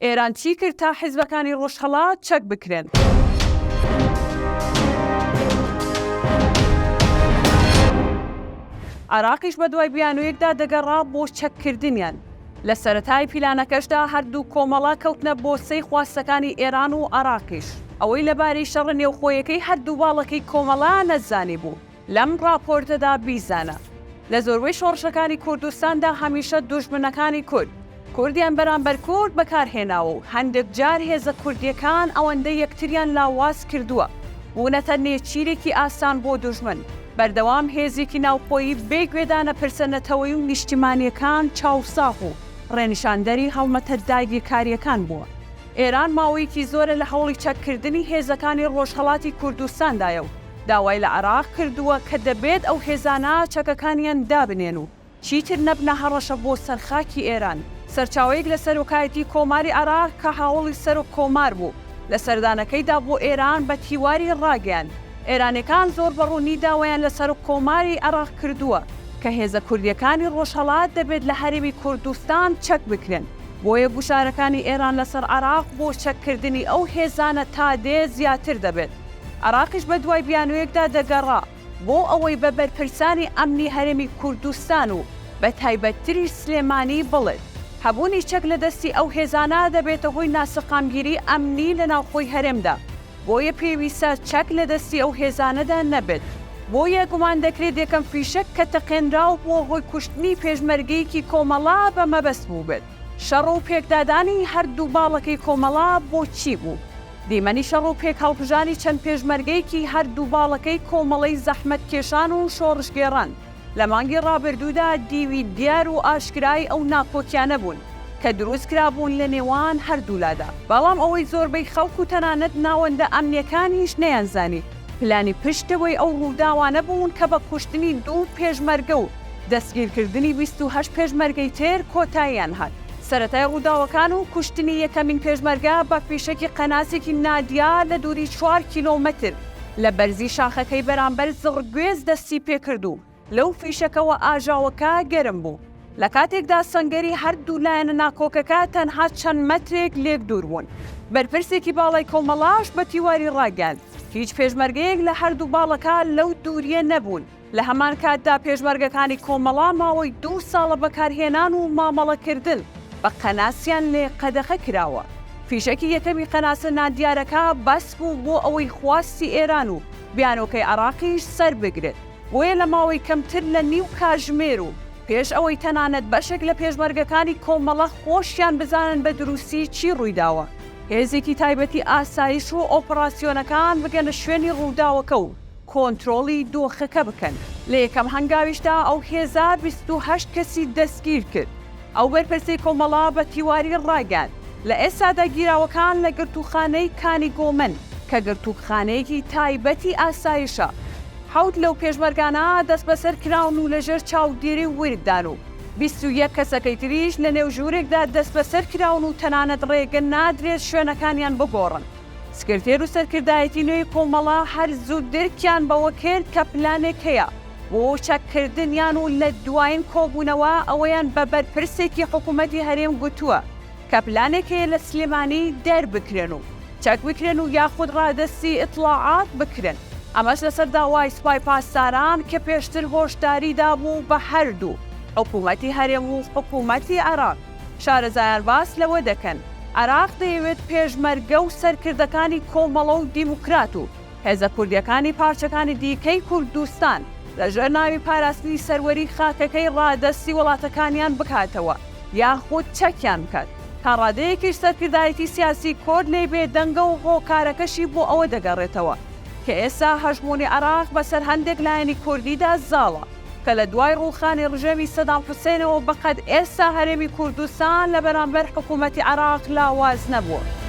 ئێران چی کرد تا حیزبەکانی ڕۆژهەڵات چەک بکرێن؟ عێراقیش بە دوای بیانوویەکدا دەگەڕا بۆ چەککردنیان. لە سەرەتای پیلانەکەشدا هەردوو کۆمەڵا کەوتنە بۆ سەی خواستەکانی ئێران و عێراقیش. ئەوەی لەبارەی شەڕە نێوخۆیەکەی هەردوو باڵەکەی کۆمەڵا نەزانی بوو. لەم راپۆرتەدا بیزانە. لە زۆربەی شۆڕشەکانی کوردستاندا هەمیشە دوژمنەکانی کوردیان بەرامبەر کورد بەکارهێناوە و هەندێک جار هێزە کوردیەکان ئەوەندە یەکتریان لاواز کردووە. بوونەتە نێچیرێکی ئاسان بۆ دوژمن. بەردەوام هێزێکی ناوخۆیی بێگوێدانە پرسەنەتەوەی و نیشتیمانیەکان چاوساخ و ڕێنیشاندەری هەڵمەتە داگیرکاریەکان بووە. ئێران ماوەیەکی زۆرە لە هەوڵی چەککردنی هێزەکانی ڕۆژهەڵاتی کوردستاندایە و داوای لە عێراق کردووە کە دەبێت ئەو هێزانە چەکەکانیان دابنێن و چیتر نەبنە هەڕەشە بۆ سەرخاکی ئێران. سەرچاوەیەک لە سەرۆکایەتی کۆماری عێراق کە هاوڵی سەرۆک کۆمار بوو لە سەردانەکەیدا بۆ ئێران بە تیواری ڕاگەیان. ئێرانەکان زۆر بەڕوونی داوایان لە سەرۆک کۆماری عێراق کردووە کە هێزە کوردیەکانی ڕۆژهەڵات دەبێت لە هەرێمی کوردستان چەک بکرێن. بۆیە گوشارەکانی ئێران لەسەر عێراق بۆ چەککردنی ئەو هێزانە تا دێ زیاتر دەبێت. عێراقیش بە دوای بیانوویەکدا دەگەڕا بۆ ئەوەی بە بەرپرسانی ئەمنی هەرێمی کوردستان و بە تایبەتتری سلێمانی بڵێت هەبوونی چەک لە دەستی ئەو هێزانە دەبێتە هۆی ناسەقامگیری ئەمنی لە ناوخۆی هەرێمدا. بۆیە پێویستە چەک لە دەستی ئەو هێزانەدا نەبێت. بۆیە گومان دەکرێت یەکەم فیشەک کە تەقێنراو بۆ هۆی کوشتنی پێشمەرگەیەکی کۆمەڵا بە مەبەست بوو بێت. شەڕ و پێکدادانی هەردوو باڵەکەی کۆمەڵا بۆ چی بوو؟ دیمەنی شەڕ و پێک هەڵبژانی چەند پێشمەرگەیەکی هەردوو باڵەکەی کۆمەڵەی زەحمەت کێشان و شۆڕشگێڕان لە مانگی ڕابردوودا دیوی دیار و ئاشکرای ئەو ناکۆکیانە بوون کە دروست کرابوون لە نێوان هەردوولادا. بەڵام ئەوەی زۆربەی خەڵک و تەنانەت ناوەندە ئەمنیەکانیش نەیانزانی پلانی پشتەوەی ئەو ڕووداوانە بوون کە بە کوشتنی دوو پێشمەرگە و دەستگیرکردنی 28 پێشمەرگەی تر کۆتاییان هات. سەرەتای ڕووداوەکان و کوشتنی یەکەمین پێشمەرگە بە فیشەکی قەناسێکی نادیا لە دووری 4 کیلۆمەتر لە بەرزی شاخەکەی بەرامبەر زڕگوێز دەستی پێکردو. لەو فیشەکەوە ئاژاوەکە گەرم بوو. لە کاتێکدا سەنگەری هەردوو لایەنە ناکۆکەکە تەنها چەند مەترێک لێک دوور بوون. بەرپرسێکی باڵای کۆمەڵاش بە تیواری ڕاگەاند هیچ پێشمەرگەیەک لە هەردوو باڵەکە لەو دووریە نەبوون. لە هەمان کاتدا پێشمەرگەکانی کۆمەڵا ماوەی 2 ساڵە بەکارهێنان و مامەڵەکردن بە قەناسیان لێ قەدەخە کراوە. فیشەکی یەکەمی قەناسە نادیارەکە بەس بوو بۆ ئەوەی خواستی ئێران و بیانۆکەی عێراقیش سەر بگرێت. بۆیە لە ماوەی کەمتر لە نیو کاتژمێر و پێش ئەوەی تەنانەت بەشێک لە پێشمەرگەکانی کۆمەڵە خۆشیان بزانن بە دروستی چی ڕوویداوە. هێزێکی تایبەتی ئاسایش و ئۆپراسیۆنەکان بگەنە شوێنی ڕووداوەکە و کۆنتڕۆڵی دۆخەکە بکەن. لە یەکەم هەنگاویشدا ئەو هێزە 28 کەسی دەستگیر کرد. ئەو بەرپرسەی کۆمەڵا بە تیواری ڕاگەاند لە ئێستادا گیراوەکان لە گرتوخانەی کانی گۆمن کە گرتوخانەیەکی تایبەتی ئاسایشە. 7 لەو پێشمەرگانە دەست بەسەر کراون و لەژێر چاودێری ورددان و 21 کەسەکەی تریش لە نێو ژوورێکدا دەست بەسەر کراون و تەنانەت ڕێگە نادرێت شوێنەکانیان بگۆڕن. سکرتێر و سەرکردایەتی نوێی کۆمەڵا هەر زوو درکیان بەوە کرد کە پلانێک هەیە بۆ چەککردنیان و لە دوایین کۆبوونەوە ئەوەیان بە بەرپرسێکی حکوومەتی هەرێم گوتووە کە پلانێک هەیە لە سلێمانی دەربکرێن و چەک بکرێن و یاخود ڕادەستی ئیطلاعات بکرێن. ئەمەش لەسەر داوای سوپای پاسداران کە پێشتر هۆشداریدا بوو بە هەردوو حکوومەتی هەرێم و حکوومەتی عێراق. شارەزایان باس لەوە دەکەن عێراق دەیەوێت پێشمەرگە و سەرکردەکانی کۆمەڵە و دیموکرات و هێزە کوردیەکانی پارچەکانی دیکەی کوردستان لەژێر ناوی پاراستنی سەروەری خاکەکەی ڕادەستی وڵاتەکانیان بکاتەوە یاخود چەکیان بکات. تا ڕادەیەکیش سەرکردایەتی سیاسی کۆرد لێ بێ دەنگە و هۆکارەکەشی بۆ ئەوە دەگەڕێتەوە کە ئێستا هەژمۆنی عێراق بەسەر هەندێک لایەنی کوردیدا زاڵە کە لە دوای ڕووخانی ڕژێمی سەدام حوسێنەوە بەقەد ئێستا هەرێمی کوردستان لە بەرامبەر حکوومەتی عێراق لاواز نەبووە.